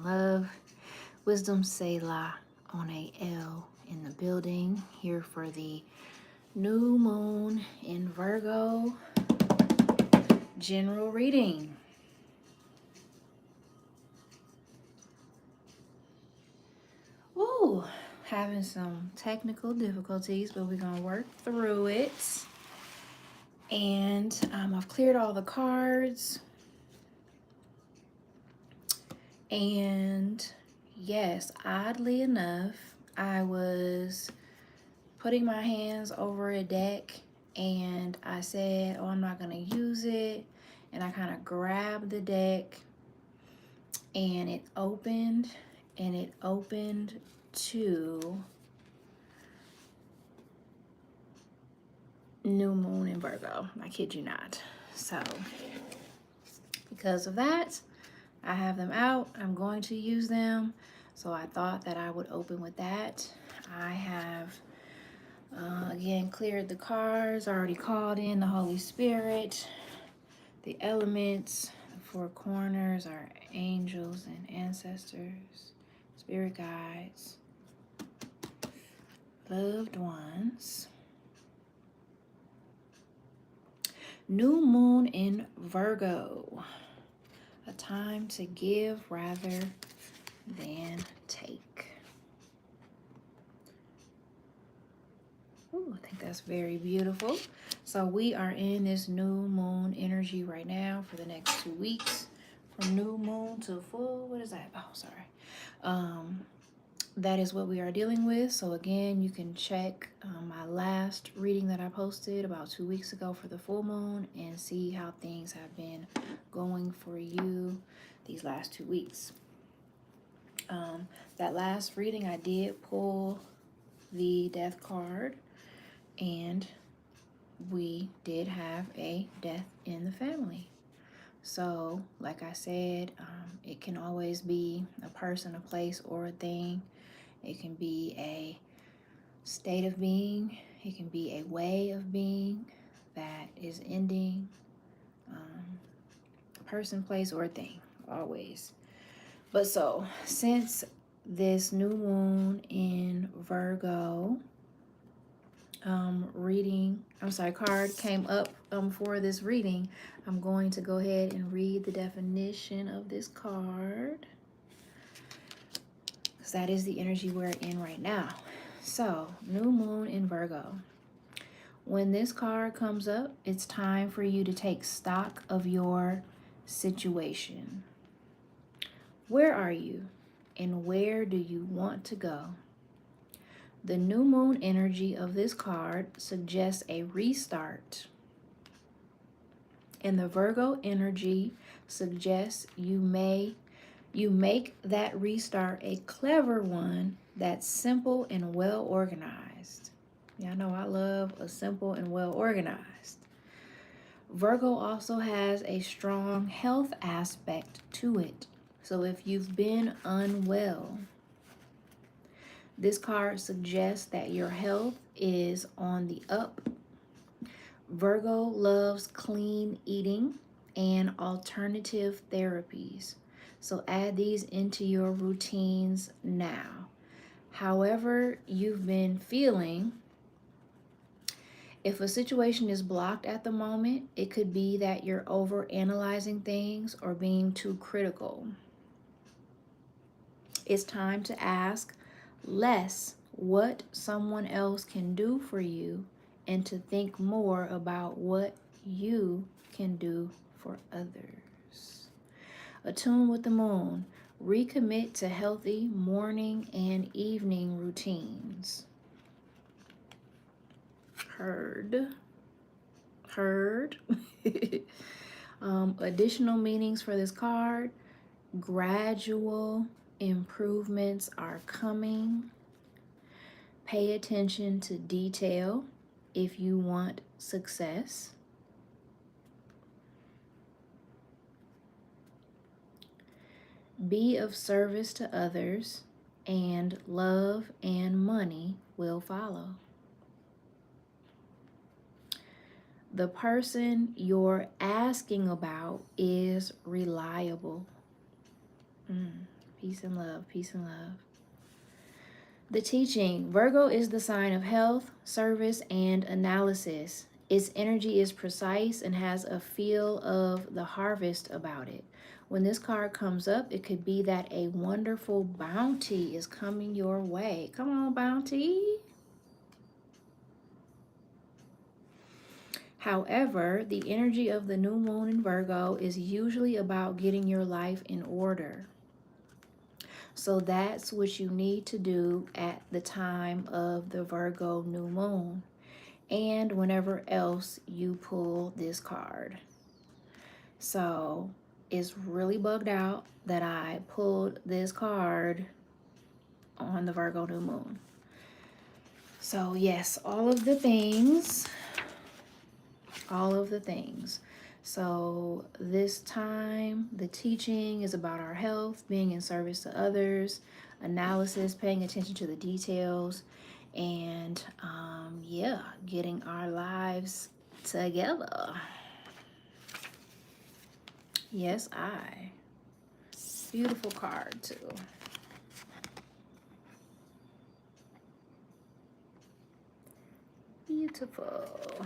and love. Wizdom Selah on a L in the building, here for the new moon in Virgo general reading. Ooh, having some technical difficulties, but we're going to work through it. And I've cleared all the cards. And yes, oddly enough, I was putting my hands over a deck and I said, oh, I'm not going to use it. And I kind of grabbed the deck and it opened to new moon in Virgo. I kid you not. So because of that, I have them out. I'm going to use them. So I thought that I would open with that. I have again cleared the cards, already called in the Holy Spirit, the elements, the four corners, our angels and ancestors, spirit guides, loved ones. New moon in Virgo. A time to give rather than take. Ooh, I think that's very beautiful. So we are in this new moon energy right now for the next 2 weeks. From new moon to full, what is that? Oh, sorry. That is what we are dealing with. So again, you can check my last reading that I posted about 2 weeks ago for the full moon and see how things have been going for you these last 2 weeks. That last reading, I did pull the death card, and we did have a death in the family. So, like I said, it can always be a person, a place, or a thing. It can be a state of being. It can be a way of being that is ending. A person, place, or a thing, always. But so, since this new moon in Virgo card came up for this reading, I'm going to go ahead and read the definition of this card, because that is the energy we're in right now. So, new moon in Virgo. When this card comes up, it's time for you to take stock of your situation. Where are you, and where do you want to go? The new moon energy of this card suggests a restart. And the Virgo energy suggests you make that restart a clever one that's simple and well organized. Y'all know I love a simple and well organized. Virgo also has a strong health aspect to it. So if you've been unwell, this card suggests that your health is on the up. Virgo loves clean eating and alternative therapies. So add these into your routines now. However you've been feeling, if a situation is blocked at the moment, it could be that you're overanalyzing things or being too critical. It's time to ask less what someone else can do for you and to think more about what you can do for others. Attune with the moon. Recommit to healthy morning and evening routines. Heard. Additional meanings for this card. Gradual improvements are coming. Pay attention to detail if you want success. Be of service to others, and love and money will follow. The person you're asking about is reliable. Peace and love. Peace and love. The teaching. Virgo is the sign of health, service, and analysis. Its energy is precise and has a feel of the harvest about it. When this card comes up, it could be that a wonderful bounty is coming your way. Come on, bounty. However, the energy of the new moon in Virgo is usually about getting your life in order. So that's what you need to do at the time of the Virgo new moon and whenever else you pull this card. So it's really bugged out that I pulled this card on the Virgo new moon. So yes, all of the things. So this time, the teaching is about our health, being in service to others, analysis, paying attention to the details, and yeah, getting our lives together. Yes, I. Beautiful card too. Beautiful.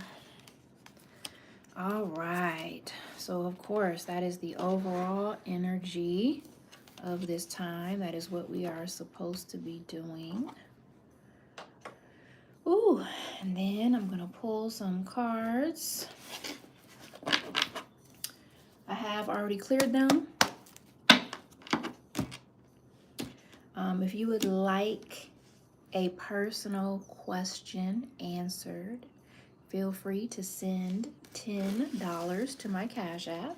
All right. So, of course, that is the overall energy of this time. That is what we are supposed to be doing. Ooh, and then I'm going to pull some cards. I have already cleared them. If you would like a personal question answered, feel free to send $10 to my Cash App.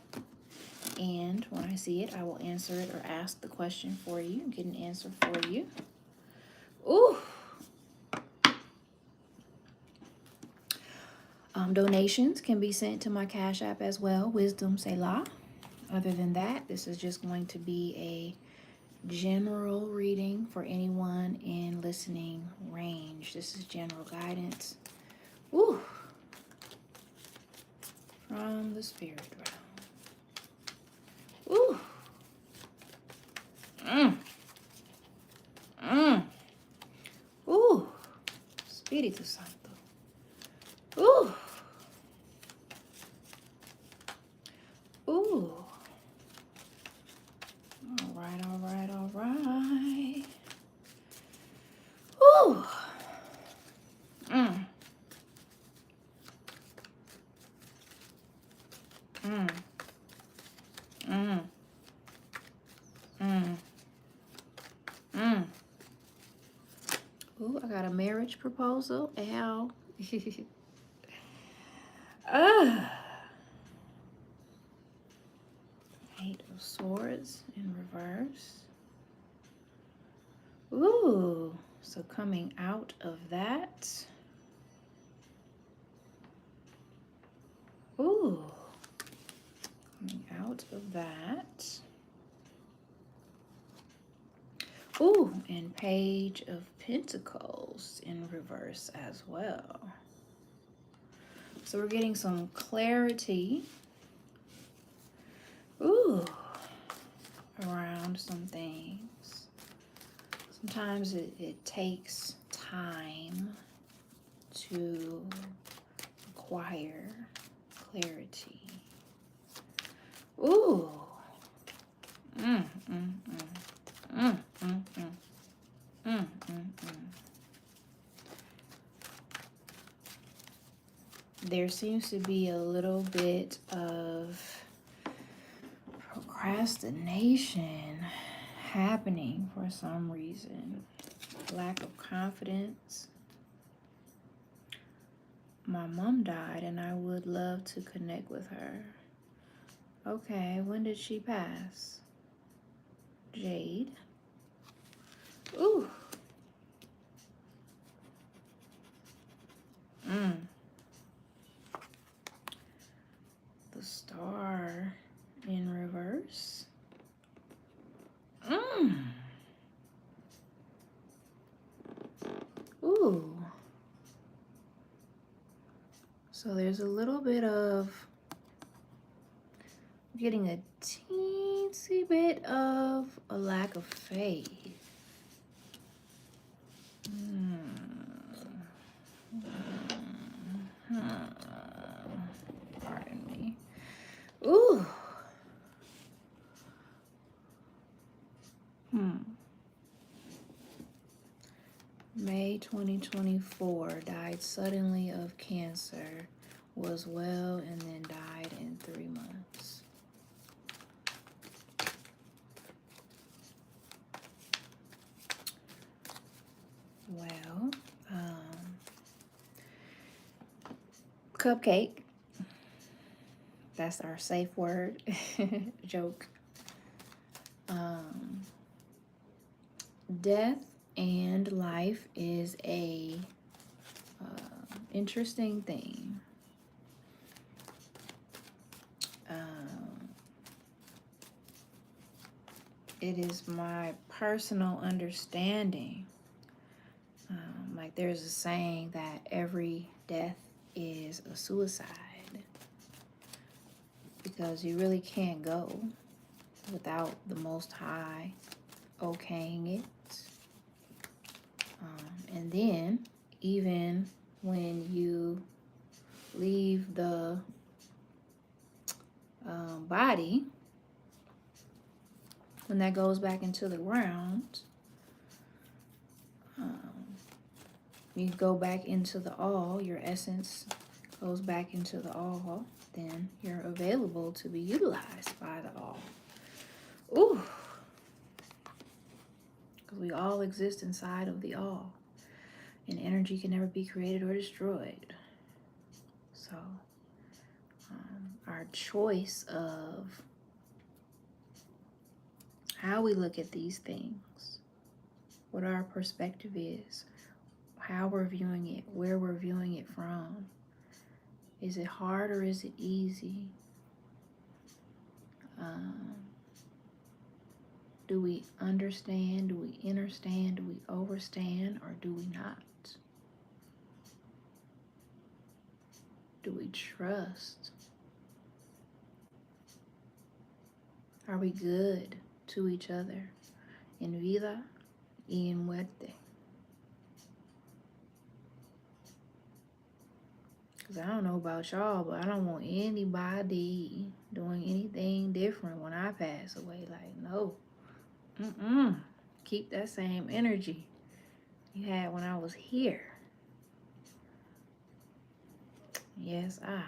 And when I see it, I will answer it or ask the question for you, get an answer for you. Ooh. Donations can be sent to my Cash App as well, Wizdom Selah. Other than that, this is just going to be a general reading for anyone in listening range. This is general guidance. Ooh. From the spirit realm. Ooh. Ooh. Espíritu Santo. Ooh. Ooh. All right, all right, all right. Ooh. Ooh, I got a marriage proposal. Ow. Eight of Swords in reverse. Ooh, so coming out of that. Ooh, coming out of that. Ooh, and Page of Pentacles in reverse as well. So we're getting some clarity. Ooh, around some things. Sometimes it takes time to acquire clarity. Ooh. There seems to be a little bit of procrastination happening for some reason. Lack of confidence. My mom died and I would love to connect with her. Okay, when did she pass? Jade. Ooh. The Star in reverse. Ooh. So there's a little bit of getting a teeny teensy bit of a lack of faith. Pardon me. Ooh. May 2024, died suddenly of cancer, was well, and then died in 3 months. Well, cupcake. That's our safe word. Joke. Death and life is a interesting thing. It is my personal understanding. Like there's a saying that every death is a suicide, because you really can't go without the Most High okaying it. And then even when you leave the body, when that goes back into the ground, you go back into the all, your essence goes back into the all, then you're available to be utilized by the all. Ooh. Because we all exist inside of the all. And energy can never be created or destroyed. So, our choice of how we look at these things, what our perspective is, how we're viewing it, where we're viewing it from. Is it hard or is it easy? Do we understand? Do we understand? Do we overstand? Or do we not? Do we trust? Are we good to each other? En vida y en muerte. Because I don't know about y'all, but I don't want anybody doing anything different when I pass away. Like, no. Keep that same energy you had when I was here. Yes, I.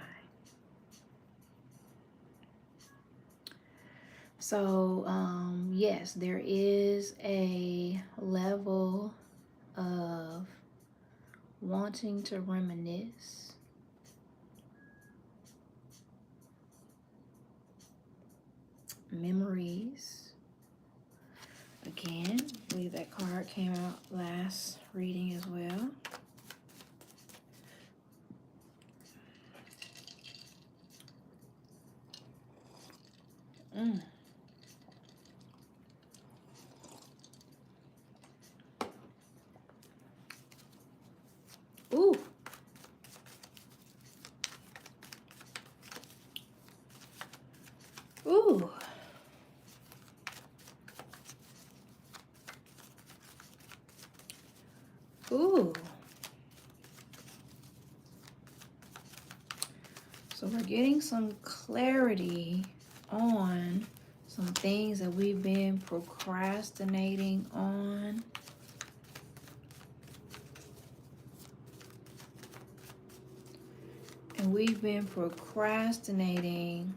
So, yes, there is a level of wanting to reminisce. Memories. Again, I believe that card came out last reading as well. Ooh. Ooh. Ooh. So we're getting some clarity on some things that we've been procrastinating on. And we've been procrastinating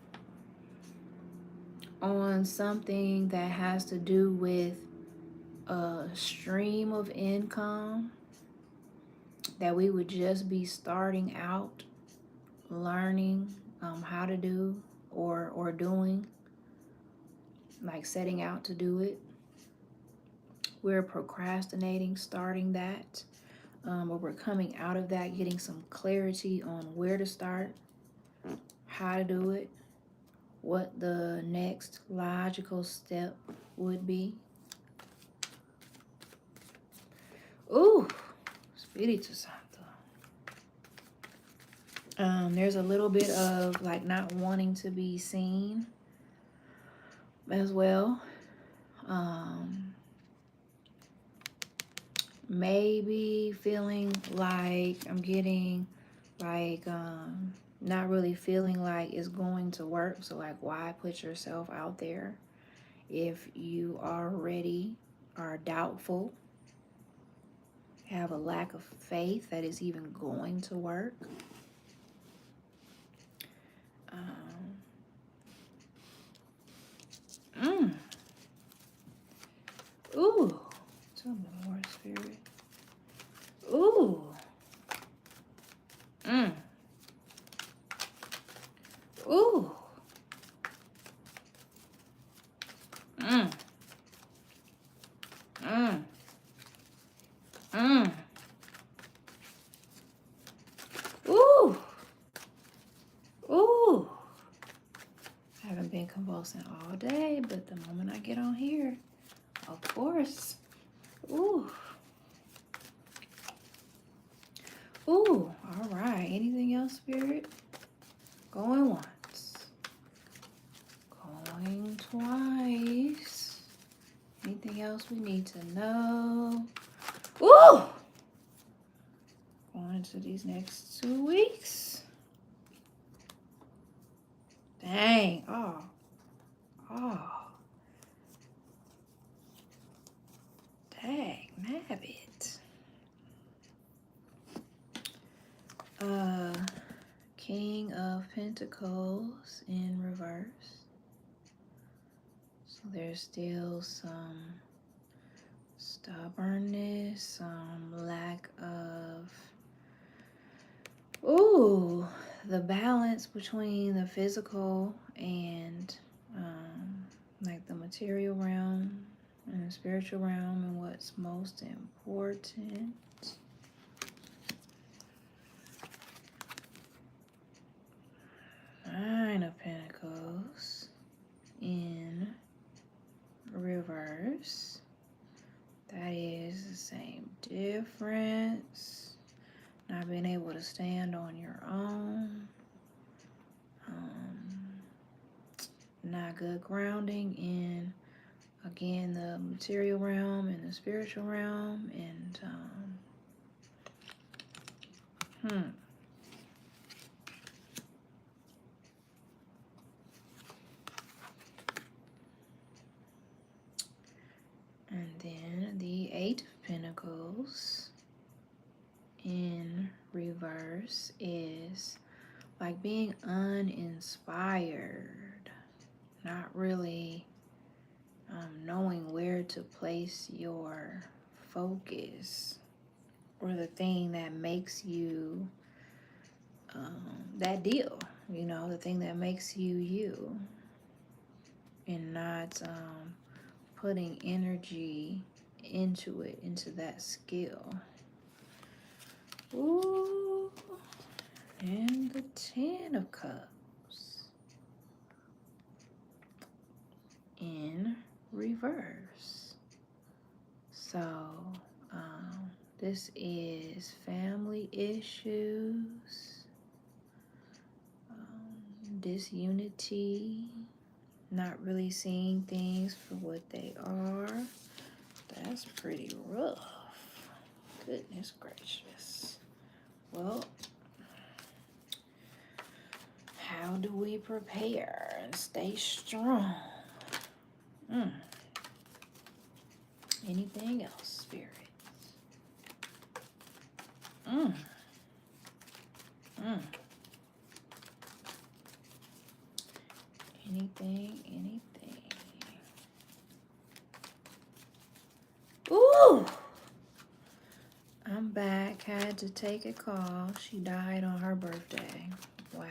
on something that has to do with a stream of income that we would just be starting out learning how to do or doing, like setting out to do it. We're procrastinating starting that, but we're coming out of that, getting some clarity on where to start, how to do it, what the next logical step would be. Ooh, Espíritu Santo. There's a little bit of like not wanting to be seen, as well. Um, maybe feeling like I'm getting like not really feeling like it's going to work. So like, why put yourself out there if you already are doubtful, have a lack of faith that is even going to work? Um, mm, ooh, tell me more, Spirit. Ooh, mm, ooh, mm, mm, mm, ooh, ooh. I haven't been convulsing all day, but the moment I get on here, of course. Ooh, ooh. All right. Anything else, Spirit? Going once. Going twice. Anything else we need to know? Ooh! Going into these next 2 weeks. Dang. Oh. Dang. Nabbit. King of Pentacles in reverse. So there's still some stubbornness, some lack of, the balance between the physical and like the material realm and the spiritual realm and what's most important. Nine of Pentacles in reverse. That is the same difference. Not being able to stand on your own. Not good grounding in, again, the material realm and the spiritual realm. And, And then the Eight of Pentacles in reverse is like being uninspired, not really knowing where to place your focus or the thing that makes you that deal, the thing that makes you you, and not putting energy into it, into that skill. Ooh, and the Ten of Cups in reverse. So this is family issues, disunity, not really seeing things for what they are. That's pretty rough. Goodness gracious. Well, how do we prepare and stay strong? Anything else, Spirit? Anything. Ooh! I'm back. Had to take a call. She died on her birthday. Wow.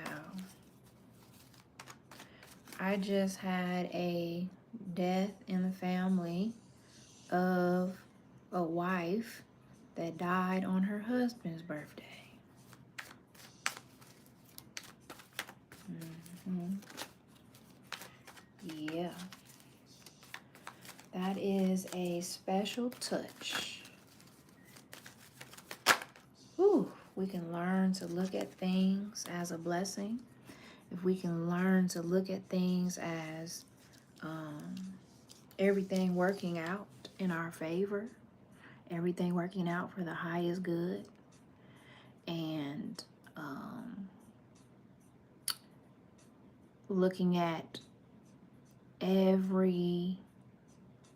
I just had a death in the family of a wife that died on her husband's birthday. Yeah. That is a special touch. Ooh, we can learn to look at things as a blessing. If we can learn to look at things as everything working out in our favor, everything working out for the highest good, and looking at every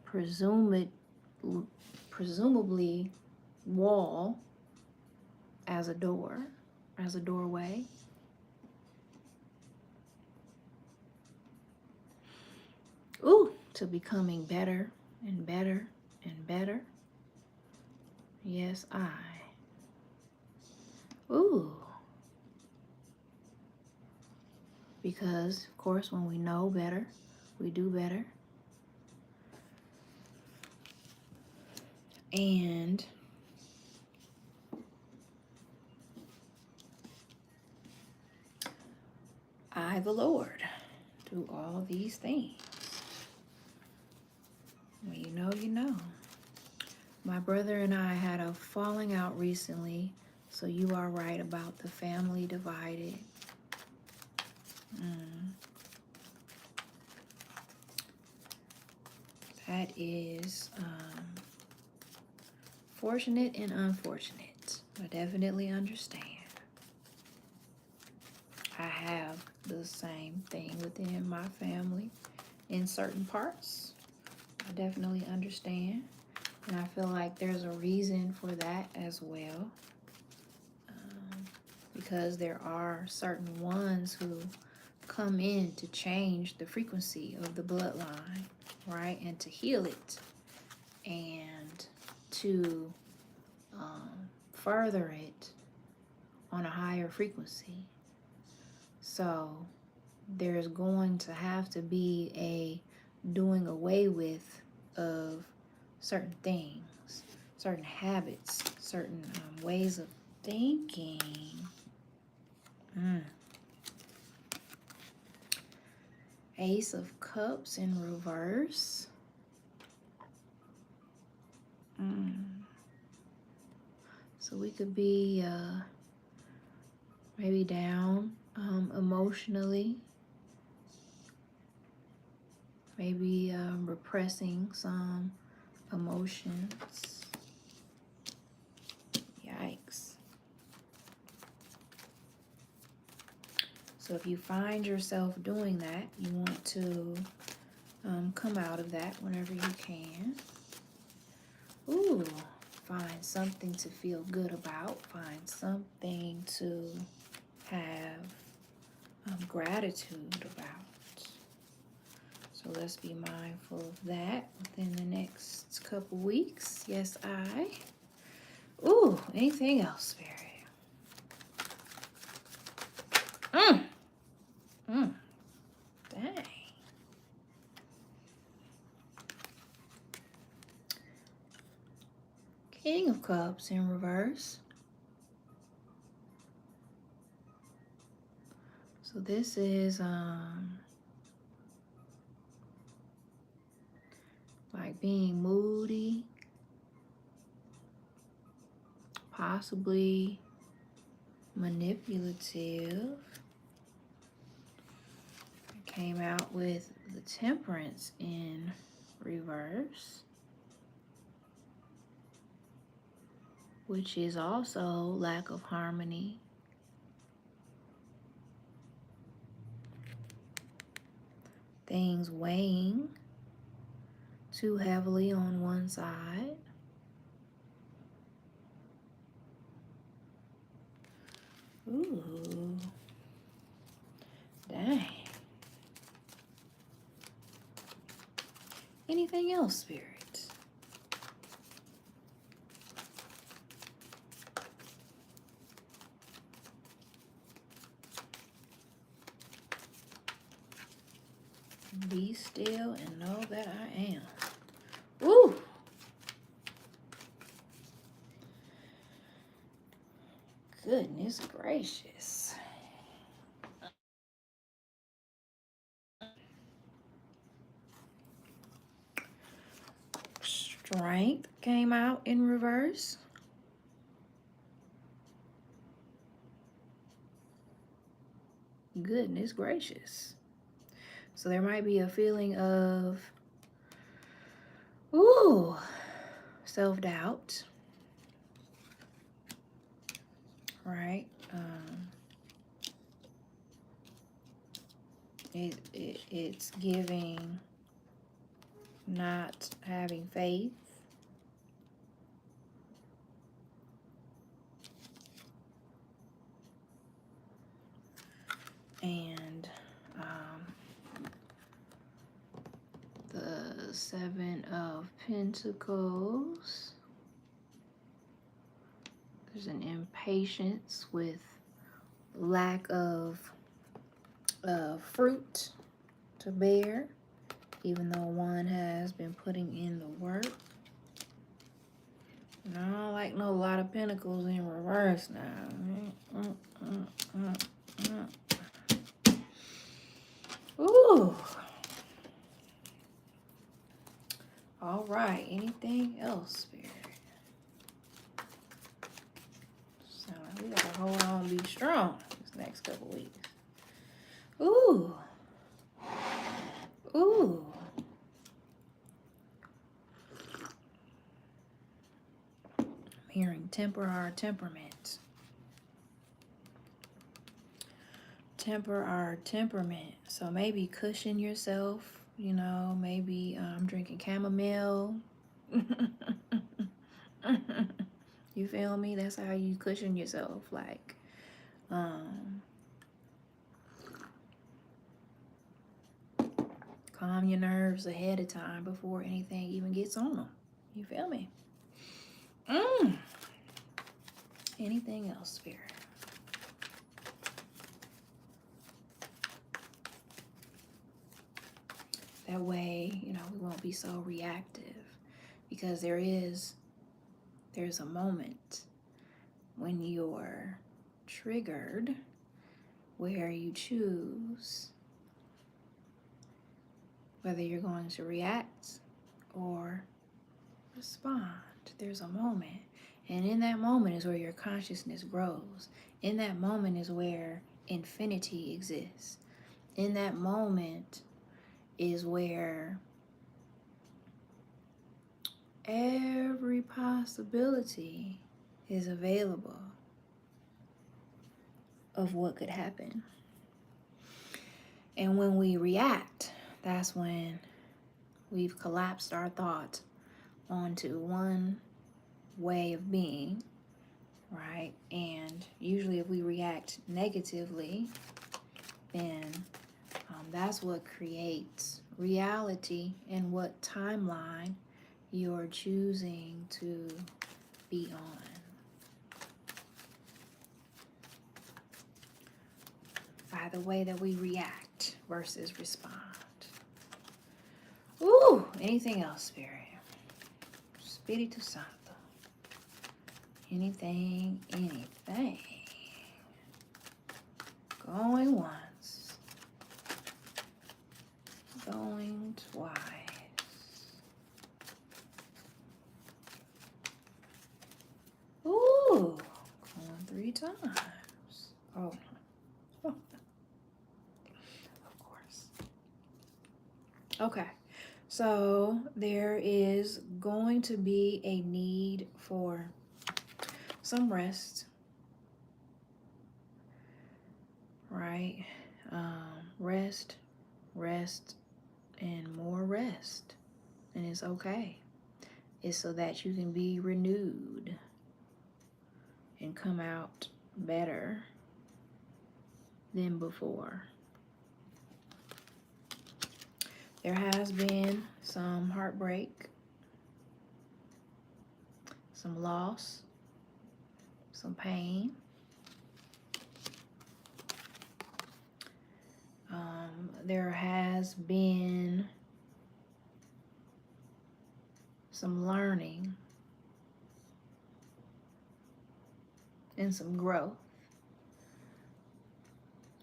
presumably wall as a door, as a doorway. Ooh, to becoming better and better and better. Yes, I. Ooh. Because, of course, when we know better, we do better. And I, the Lord, do all these things. When you know, you know. My brother and I had a falling out recently, so you are right about the family divided. That is fortunate and unfortunate. I definitely understand. I have the same thing within my family in certain parts. I definitely understand. And I feel like there's a reason for that as well. Because there are certain ones who come in to change the frequency of the bloodline, right? And to heal it and to further it on a higher frequency. So there's going to have to be a doing away with of certain things, certain habits, certain ways of thinking. Ace of Cups in reverse. So we could be maybe down emotionally, maybe repressing some emotions. Yikes. So if you find yourself doing that, you want to come out of that whenever you can. Ooh, find something to feel good about. Find something to have gratitude about. So let's be mindful of that within the next couple weeks. Yes, I. Ooh, anything else, Spirit? Dang. King of Cups in reverse. So this is like being moody, possibly manipulative. I came out with the Temperance in reverse, which is also lack of harmony. Things weighing too heavily on one side. Ooh. Dang. Anything else, Spirit? Be still and know that I am. Ooh. Goodness gracious. Strength came out in reverse. Goodness gracious. So there might be a feeling of, ooh, self-doubt, right? It's giving not having faith. And the Seven of Pentacles. There's an impatience with lack of fruit to bear, even though one has been putting in the work. And I don't like no lot of pentacles in reverse now. Ooh. All right. Anything else, Spirit? Sound like we gotta hold on, be strong this next couple weeks. Ooh. Ooh. I'm hearing temper our temperament. Temper our temperament. So maybe cushion yourself, you know, maybe drinking chamomile. You feel me? That's how you cushion yourself. Like, calm your nerves ahead of time before anything even gets on them. You feel me? Anything else, Spirit? That way, you know, we won't be so reactive, because there's a moment when you're triggered where you choose whether you're going to react or respond. There's a moment. And in that moment is where your consciousness grows. In that moment is where infinity exists. In that moment is where every possibility is available of what could happen. And when we react, that's when we've collapsed our thought onto one way of being, right? And usually if we react negatively, then that's what creates reality and what timeline you're choosing to be on. By the way that we react versus respond. Ooh, anything else, Spirit? Espíritu Santo. Anything. Going once. Going twice. Ooh, going 3 times. Oh, of course. Okay, so there is going to be a need for some rest, right? Rest, and more rest. And it's okay. It's so that you can be renewed and come out better than before. There has been some heartbreak, some loss, some pain. There has been some learning and some growth.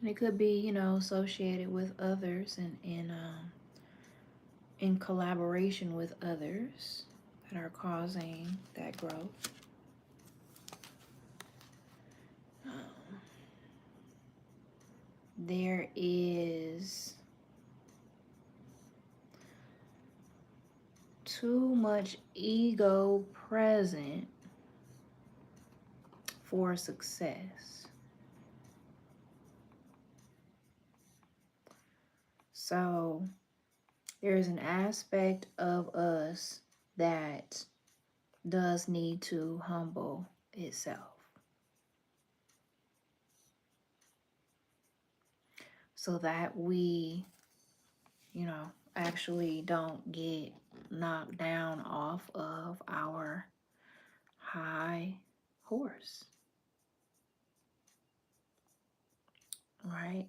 And it could be, you know, associated with others and in collaboration with others that are causing that growth. There is too much ego present for success. So there's an aspect of us that does need to humble itself, so that we, actually don't get knocked down off of our high horse, right?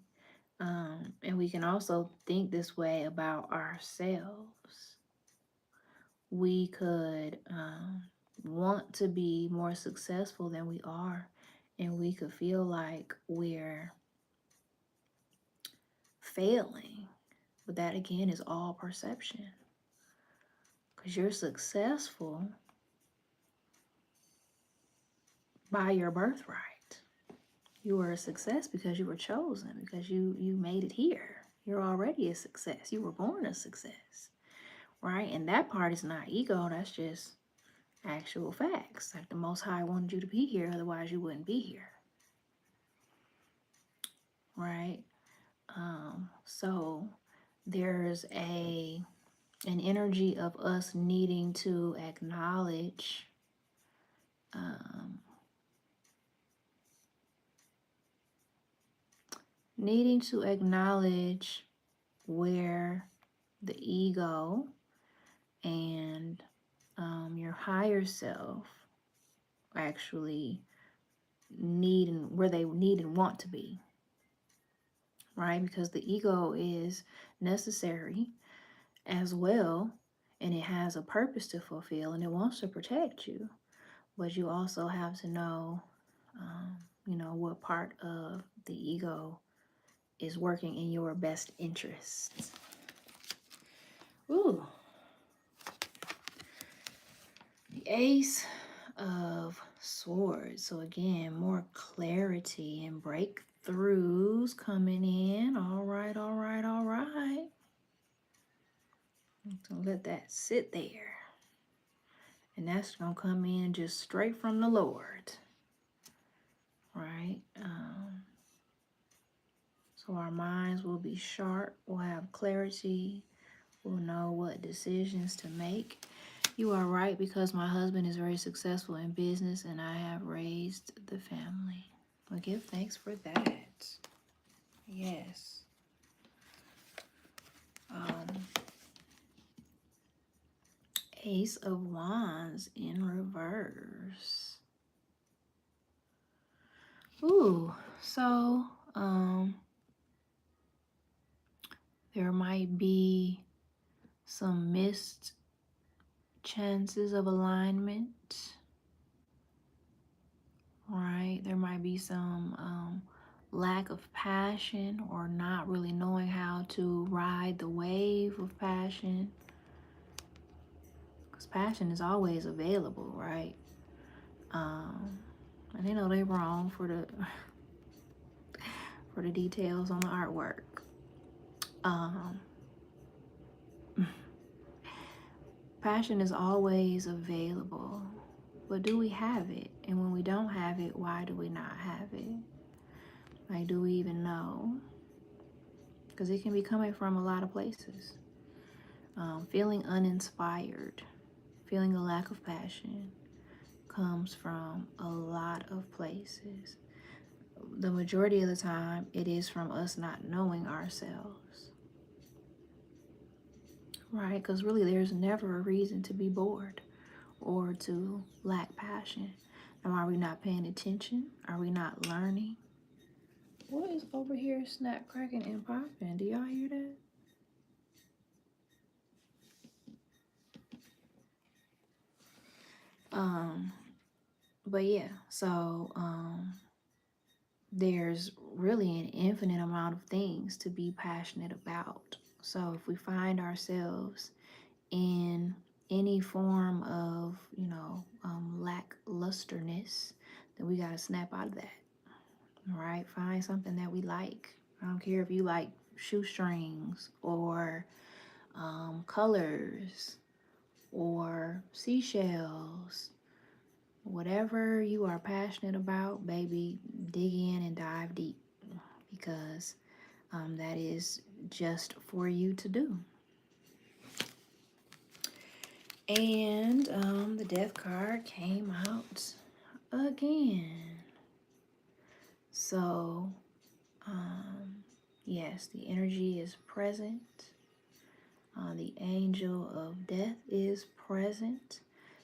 And we can also think this way about ourselves. We could want to be more successful than we are, and we could feel like we're failing. But that again is all perception, because you're successful by your birthright. You were a success because you were chosen, because you made it here. You're already a success. You were born a success, right? And that part is not ego. That's just actual facts. Like the Most High wanted you to be here, otherwise you wouldn't be here, right? So there's an energy of us needing to acknowledge where the ego and your higher self actually need, and where they need and want to be, right? Because the ego is necessary as well, and it has a purpose to fulfill, and it wants to protect you. But you also have to know, what part of the ego is working in your best interests. Ooh. The Ace of Swords. So again, more clarity and breakthroughs coming in. All right, all right, all right. So let that sit there. And that's going to come in just straight from the Lord. Right? So our minds will be sharp. We'll have clarity. We'll know what decisions to make. You are right, because my husband is very successful in business and I have raised the family. Well, give thanks for that. Yes. Ace of Wands in reverse. Ooh, so there might be some missed chances of alignment, right? There might be some lack of passion, or not really knowing how to ride the wave of passion, because passion is always available, right? And they know they're wrong for the for the details on the artwork. Passion is always available, but do we have it? And when we don't have it, why do we not have it? Like, do we even know? Because it can be coming from a lot of places. Feeling uninspired, feeling a lack of passion comes from a lot of places. The majority of the time, it is from us not knowing ourselves. Right? Because really, there's never a reason to be bored or to lack passion. Now, are we not paying attention? Are we not learning? What is over here snap, cracking, and popping? Do y'all hear that? But yeah, so there's really an infinite amount of things to be passionate about. So if we find ourselves in any form of, lacklusterness, then we got to snap out of that. All right, find something that we like. I don't care if you like shoestrings or colors or seashells. Whatever you are passionate about, baby, dig in and dive deep, because that is just for you to do. And the death card came out again. So, yes, the energy is present. The angel of death is present.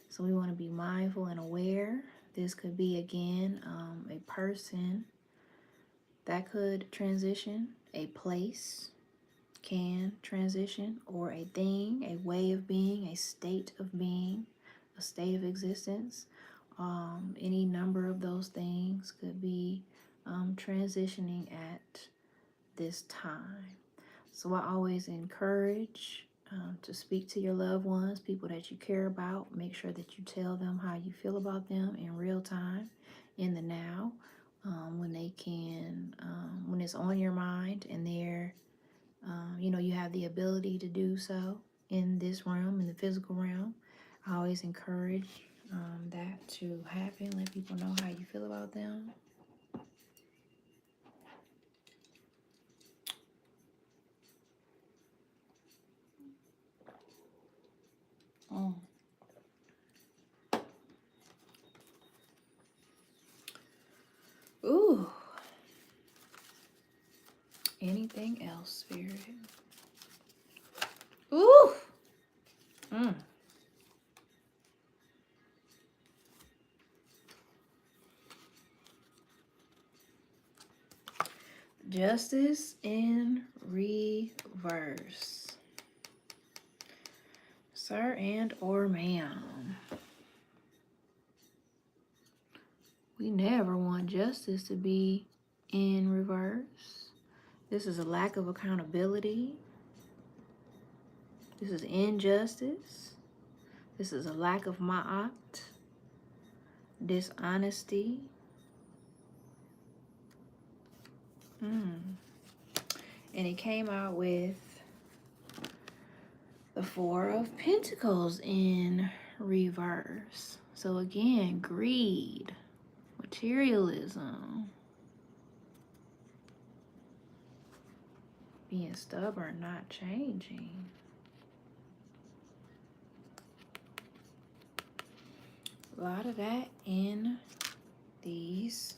So we want to be mindful and aware. This could be, again, a person that could transition, a place can transition, or a thing, a way of being, a state of being, a state of existence. Any number of those things could be transitioning at this time. So I always encourage to speak to your loved ones, people that you care about. Make sure that you tell them how you feel about them in real time, in the now, when they can, when it's on your mind and they're, you have the ability to do so in this realm, in the physical realm. I always encourage that to happen. Let people know how you feel about them. Mm. Ooh. Anything else, Spirit? Ooh. Mm. Justice in reverse. Sir and or ma'am. We never want justice to be in reverse. This is a lack of accountability. This is injustice. This is a lack of ma'at, dishonesty. And it came out with the Four of Pentacles in reverse. So again, greed, materialism, being stubborn, not changing. A lot of that in these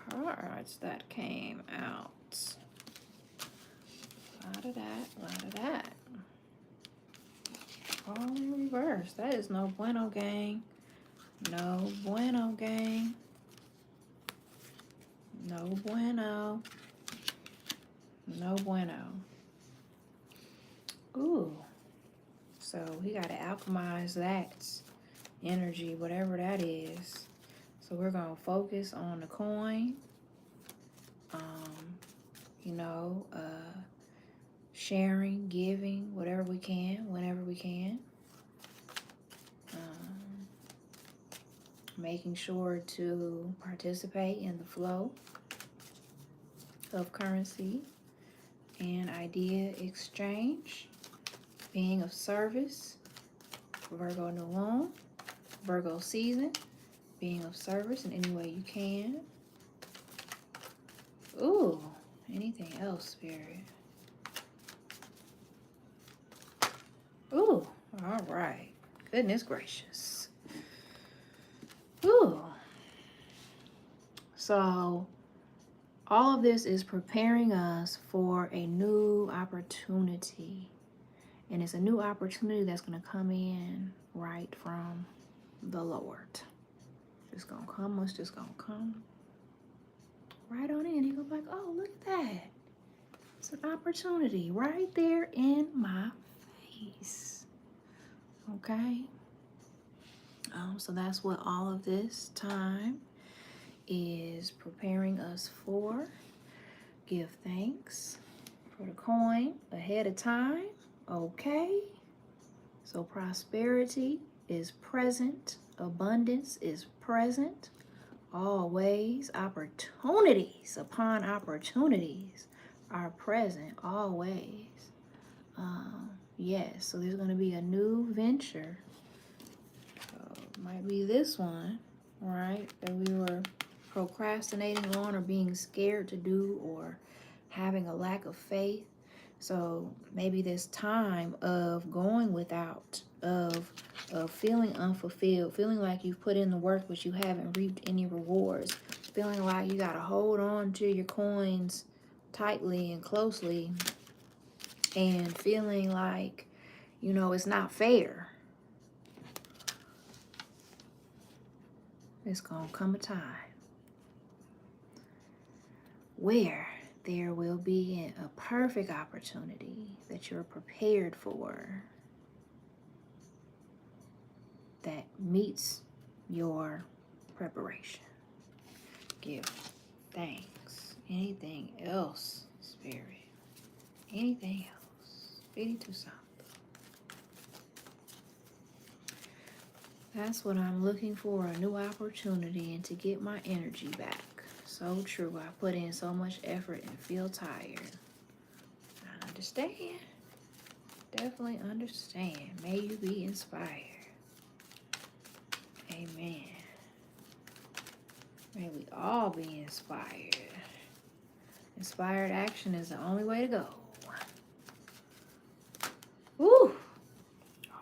cards that came out. A lot of that, a lot of that. All in reverse. That is no bueno, gang. No bueno, gang. No bueno. No bueno. Ooh. So we got to alchemize that energy, whatever that is. So we're going to focus on the coin. Sharing, giving, whatever we can, whenever we can. Making sure to participate in the flow of currency and idea exchange. Being of service. Virgo new moon. Virgo season. Being of service in any way you can. Ooh, anything else, Spirit? Ooh, all right. Goodness gracious. Ooh. So, all of this is preparing us for a new opportunity. And it's a new opportunity that's going to come in right from the Lord. It's going to come. It's just going to come right on in. You're going to be like, oh, look at that. It's an opportunity right there in my face. Okay? So that's what all of this time is preparing us for. Give thanks for the coin ahead of time. Okay? So prosperity is present. Abundance is present. Always. Opportunities upon opportunities are present always. Yes, so there's going to be a new venture. Might be this one, right, that we were procrastinating on or being scared to do or having a lack of faith. So maybe this time of going without, of feeling unfulfilled, feeling like you've put in the work but you haven't reaped any rewards, feeling like you got to hold on to your coins tightly and closely, and feeling like, you know, it's not fair. It's gonna come a time where there will be a perfect opportunity that you're prepared for, that meets your preparation. Give thanks. Anything else, Spirit? Anything else? Espiritu Santo. That's what I'm looking for, a new opportunity and to get my energy back. So true. I put in so much effort and feel tired. I understand. Definitely understand. May you be inspired. Amen. May we all be inspired. Inspired action is the only way to go. Woo!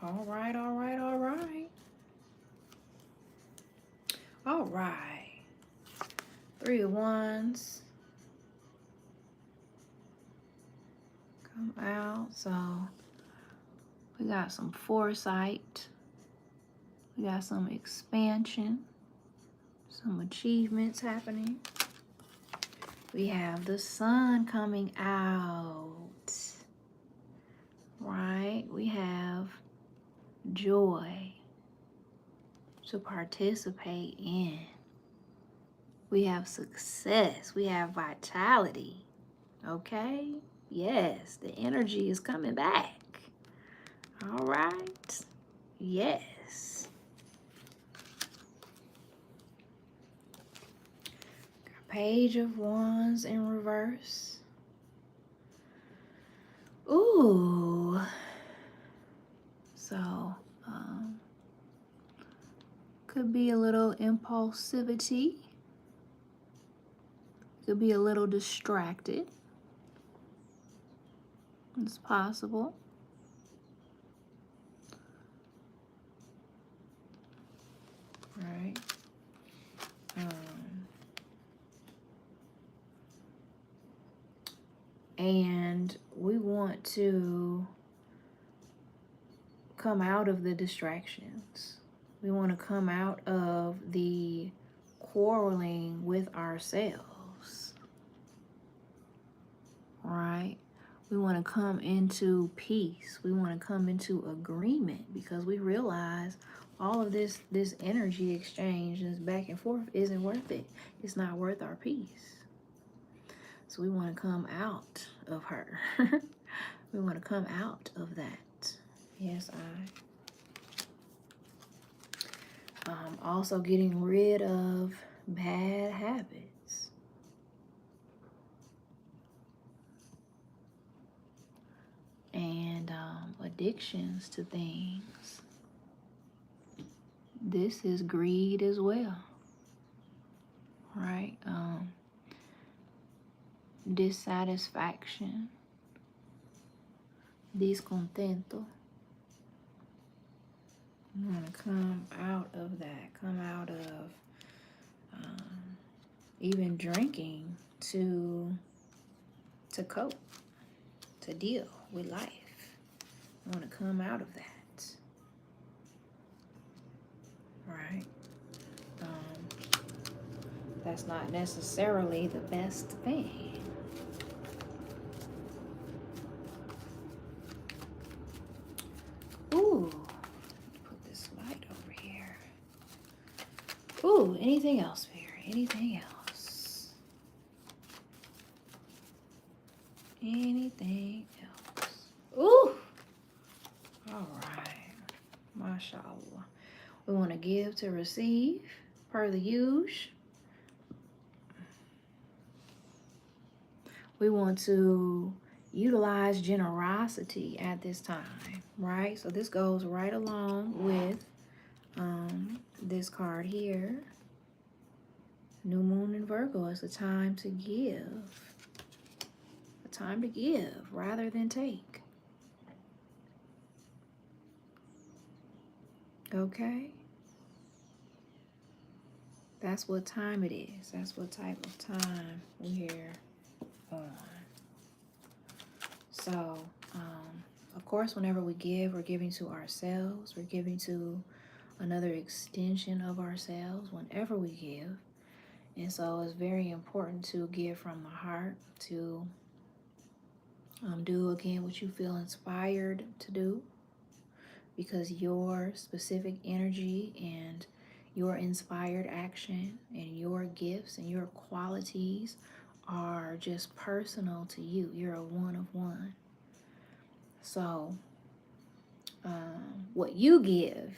All right, all right, all right. All right. 3 of Wands. Come out. So we got some foresight. We got some expansion. Some achievements happening. We have the sun coming out. Right? We have joy to participate in. We have success. We have vitality. Okay? Yes, the energy is coming back. All right? Yes. Page of Wands in reverse. Ooh. So, could be a little impulsivity. Could be a little distracted. It's possible. Right. And we want to come out of the distractions. We want to come out of the quarreling with ourselves. Right? We want to come into peace. We want to come into agreement, because we realize all of this energy exchange, this back and forth, isn't worth it. It's not worth our peace. So we want to come out of her. We want to come out of that. Yes, also getting rid of bad habits. And addictions to things. This is greed as well. Right? Dissatisfaction. Discontento. You want to come out of that. Come out of even drinking to cope, to deal with life. You want to come out of that. Right? That's not necessarily the best thing. Ooh, put this light over here. Ooh, anything else, Mary? Anything else? Anything else? Ooh! All right. MashaAllah. We want to give to receive, per the usual. We want to utilize generosity at this time, right? So this goes right along with this card here. New moon in Virgo is a time to give. A time to give rather than take. Okay? That's what time it is. That's what type of time we're on. So, of course, whenever we give, we're giving to ourselves. We're giving to another extension of ourselves whenever we give. And so it's very important to give from the heart, to do again what you feel inspired to do, because your specific energy and your inspired action and your gifts and your qualities are just personal to you. You're a one of one. So what you give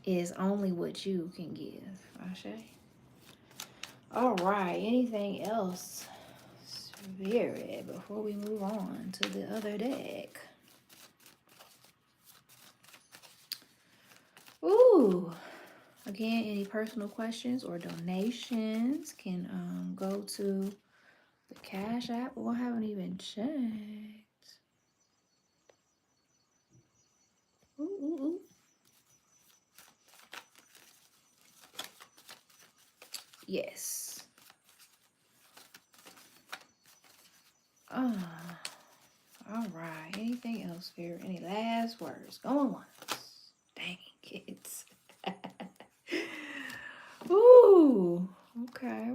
is only what you can give. Ashe. All right. Anything else, Spirit, before we move on to the other deck? Ooh. Again, any personal questions or donations can go to the Cash App. Well, I haven't even checked. Ooh, ooh, ooh. Yes. All right. Anything else, Spirit? Any last words? Going once. Dang, kids. Ooh. Okay.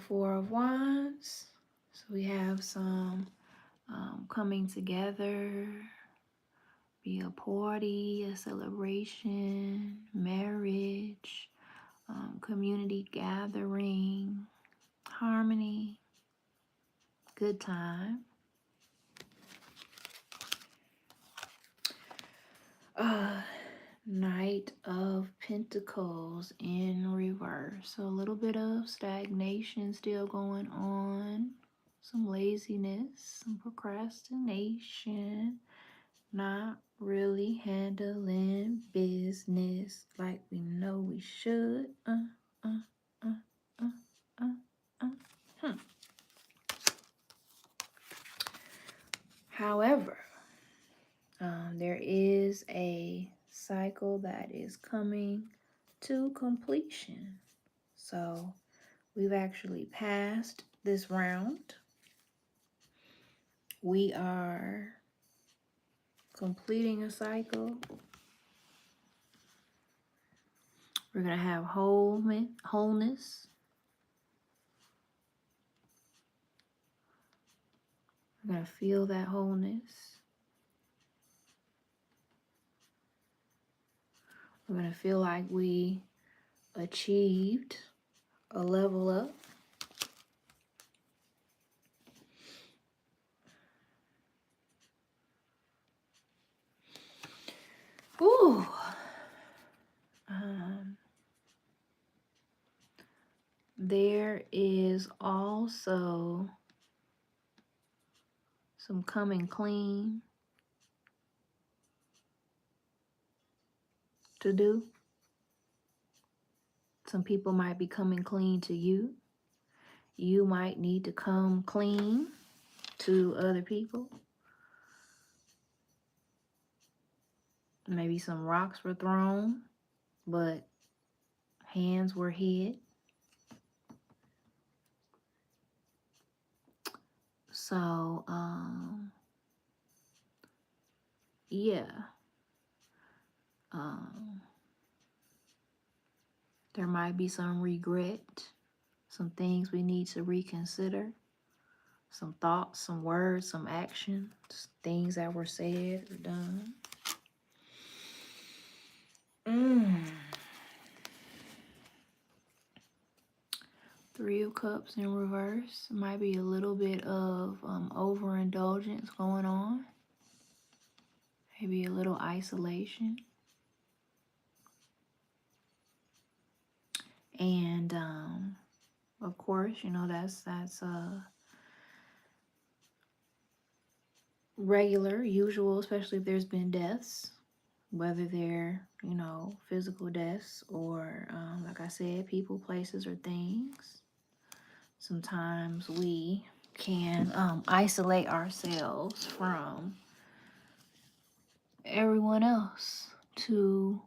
Four of Wands. So we have some coming together, be a party, a celebration, marriage, community gathering, harmony, good time. Knight of Pentacles in reverse. So a little bit of stagnation still going on. Some laziness, some procrastination. Not really handling business like we know we should. However, there is a cycle that is coming to completion. So we've actually passed this round. We are completing a cycle. We're going to have wholeness. We're going to feel that wholeness. We're going to feel like we achieved a level up. Ooh. There is also some coming clean to do. Some people might be coming clean to you. You might need to come clean to other people. Maybe some rocks were thrown, but hands were hid. So, yeah. There might be some regret, some things we need to reconsider, some thoughts, some words, some actions, things that were said or done. Three of Cups in reverse. Might be a little bit of overindulgence going on. Maybe a little isolation. And Of course, you know, that's regular, usual, especially if there's been deaths, whether they're, you know, physical deaths or, like I said, people, places, or things. Sometimes we can isolate ourselves from everyone else to,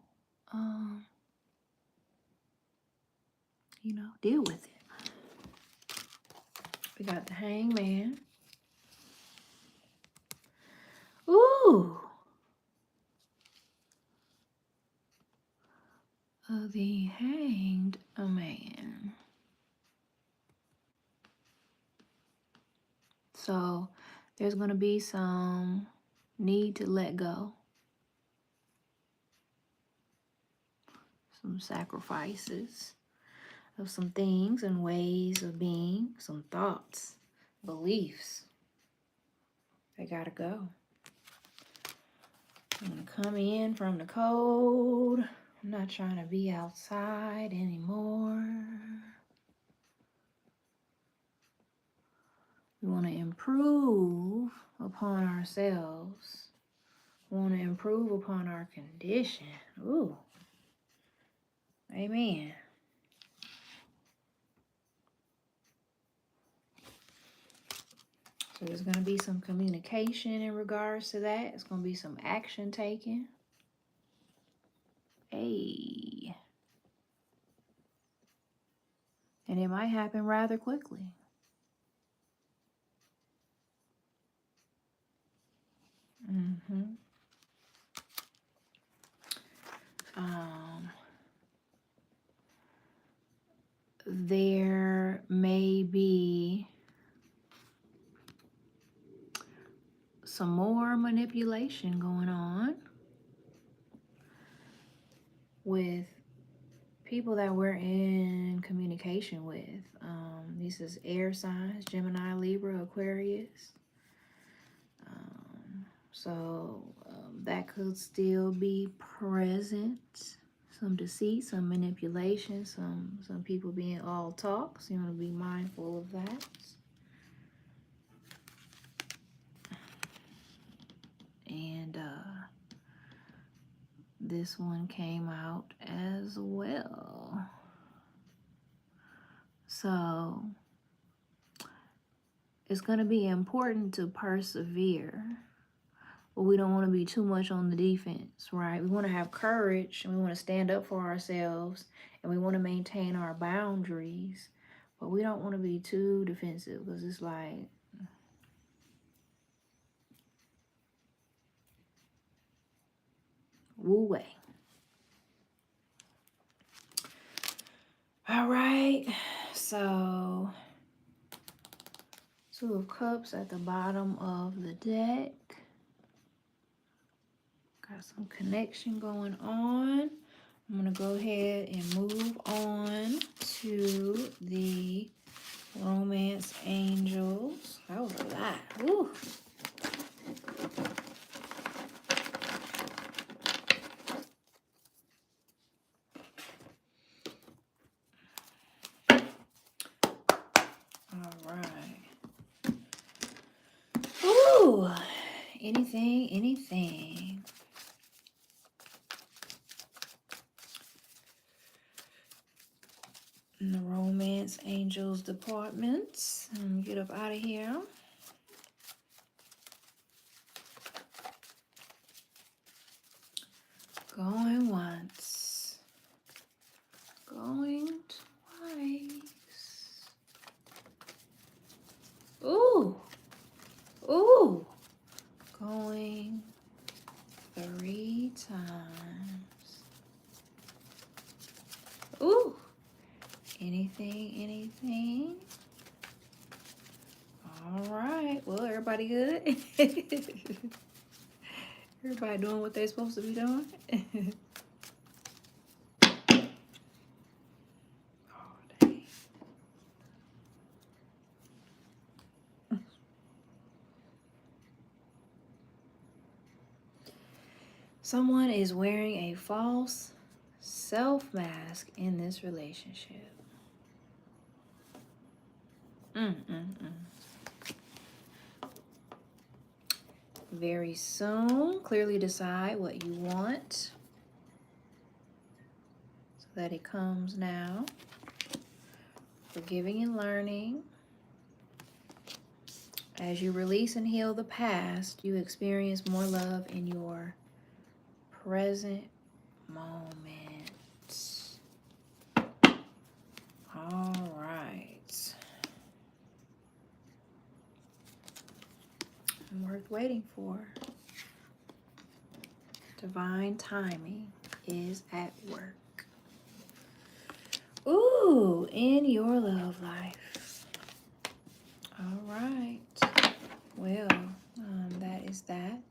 you know, deal with it. We got the Hangman. Ooh. The Hanged Man. So there's going to be some need to let go. Some sacrifices of some things and ways of being, some thoughts, beliefs. They got to go. I'm going to come in from the cold. I'm not trying to be outside anymore. We want to improve upon ourselves. We want to improve upon our condition. Ooh. Amen. So there's going to be some communication in regards to that. It's going to be some action taken. Hey. And it might happen rather quickly. There may be some more manipulation going on with people that we're in communication with. This is air signs, Gemini, Libra, Aquarius. So that could still be present. Some deceit, some manipulation, some people being all talk. So you want to be mindful of that. And this one came out as well. So it's going to be important to persevere, but we don't want to be too much on the defense, right? We want to have courage and we want to stand up for ourselves and we want to maintain our boundaries, but we don't want to be too defensive because it's like, woo way. All right, so Two of Cups at the bottom of the deck. Got some connection going on. I'm going to go ahead and move on to the Romance Angels. That was a lot. Woo. All right. Ooh. Anything. In the Romance Angels department. Let me get up out of here. Going once. Going twice. Ooh. Ooh. Going 3 times. Ooh. Anything. All right. Well, everybody good? Everybody doing what they're supposed to be doing? Oh, dang. Someone is wearing a false self mask in this relationship. Very soon, clearly decide what you want so that it comes now. Forgiving and learning. As you release and heal the past, you experience more love in your present moment. All right. Worth waiting for. Divine timing is at work. Ooh, in your love life. All right. Well, that is that.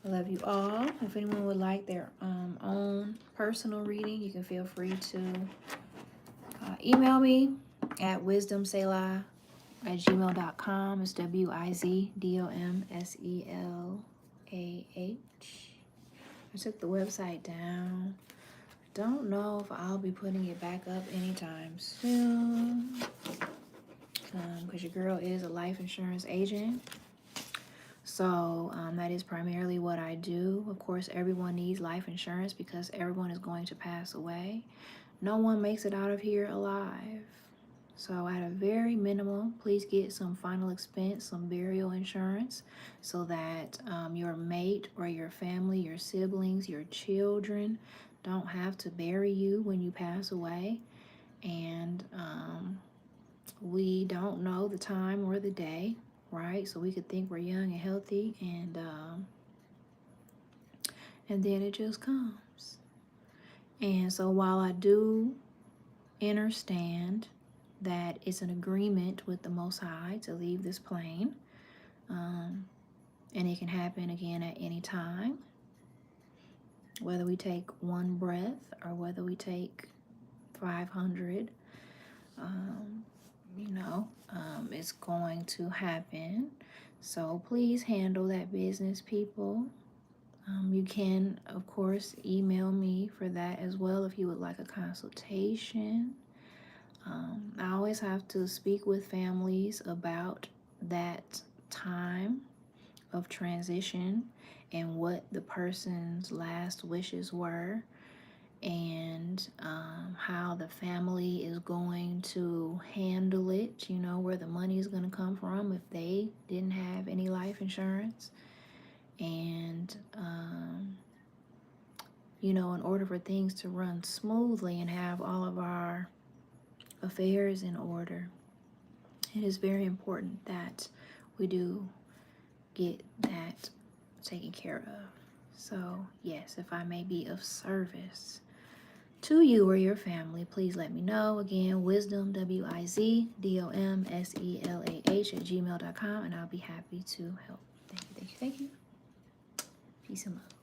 I love you all. If anyone would like their own personal reading, you can feel free to email me at wisdomselah@gmail.com. It's WIZDOMSELAH. I took the website down. Don't know if I'll be putting it back up anytime soon. Because your girl is a life insurance agent. So that is primarily what I do. Of course, everyone needs life insurance because everyone is going to pass away. No one makes it out of here alive. So at a very minimal, please get some final expense, some burial insurance, so that your mate or your family, your siblings, your children don't have to bury you when you pass away. And we don't know the time or the day, right? So we could think we're young and healthy, and then it just comes. And so while I do understand that it's an agreement with the Most High to leave this plane, and it can happen again at any time, whether we take one breath or whether we take 500, it's going to happen. So please handle that business, people. You can, of course, email me for that as well if you would like a consultation. I always have to speak with families about that time of transition and what the person's last wishes were, and how the family is going to handle it, where the money is going to come from if they didn't have any life insurance. And, in order for things to run smoothly and have all of our affairs in order, it is very important that we do get that taken care of. So, yes, if I may be of service to you or your family, please let me know. Again, Wizdom, WIZDOMSELAH @gmail.com, and I'll be happy to help. Thank you. Peace and love.